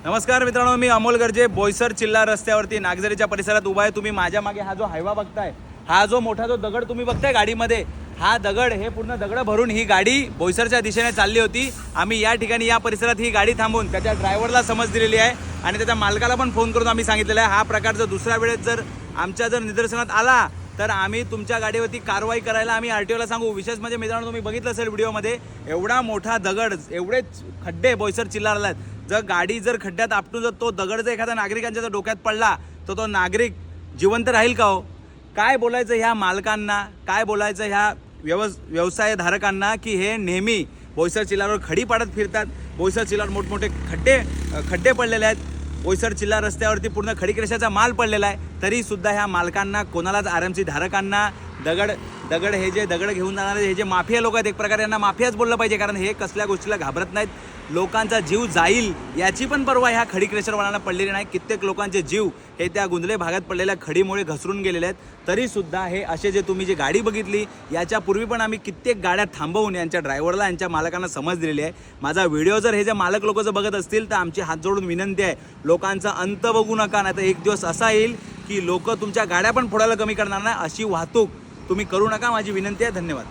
नमस्कार मित्रांनो, मी अमोल गर्जे बोईसर चिल्ला रस्त्यावरती नागझरीच्या परिसरात उभा आहे। तुम्ही माझ्या मागे हा जो हायवा बघताय, हा जो मोठा जो दगड तुम्ही बघताय गाडीमध्ये, हा दगड हे पूर्ण दगड भरून ही गाडी बोईसरच्या दिशेने चालली होती। आम्ही या ठिकाणी या परिसरात ही गाडी थांबवून त्याच्या ड्रायव्हरला समज दिलेली आहे आणि त्याच्या मालकाला पण फोन करून आम्ही सांगितलेलं आहे, हा प्रकार जर दुसऱ्या वेळेस जर आमच्या निदर्शनात आला तर आम्ही तुमच्या गाडीवरती कारवाई करायला आम्ही आरटीओला सांगू। विशेष म्हणजे मित्रांनो, तुम्ही बघितलं असेल व्हिडिओमध्ये, एवढा मोठा दगड, एवढे खड्डे बोईसर चिल्लाला आहेत। जर गाडी जर खड्ड्यात आपटून जर तो दगड जर एखाद्या नागरिकांच्या जर डोक्यात पडला तर तो नागरिक जिवंत राहील का हो? काय बोलायचं ह्या मालकांना, काय बोलायचं ह्या व्यवसायधारकांना की हे नेहमी बोईसर चिल्लावर खडी पाडत फिरतात। बोईसर चिल्लावर मोठमोठे खड्डे पडलेले आहेत। बोईसर चिल्ला रस्त्यावरती पूर्ण खडीकरेषाचा माल पडलेला आहे, तरी सुद्धा ह्या मालकांना, कोणालाच आरएमसी धारकांना दगड हे जे दगड घेऊन जाणारे हे जे माफिया लोक आहेत, एक प्रकारे यांना माफियाच बोललं पाहिजे, कारण हे कसल्या गोष्टीला घाबरत नाहीत। लोकांचा जीव जाईल याची पण परवा ह्या खडीकरेषावाल्यांना पडलेली नाही। कित्येक लोकांचे जीव हे त्या गुंजले भागात पडलेल्या खडीमुळे घसरून गेलेले आहेत। तरी सुद्धा हे असे जे तुम्ही जी गाडी बघितली, याच्या पूर्वी पण आम्ही कित्येक गाड्या थांबवून यांच्या ड्रायव्हरला, यांच्या मालकांना समज दिलेली आहे। माझा व्हिडिओ जर हे जे मालक लोक जर बघत असतील तर आमची हात जोडून विनंती आहे, लोकांचा अंत बघू नका, नाही तर एक दिवस असा येईल की लोक तुमच्या गाड्या पण फोडायला कमी करणार नाही। अशी वाहतूक तुम्ही करू नका, माझी विनंती आहे। धन्यवाद।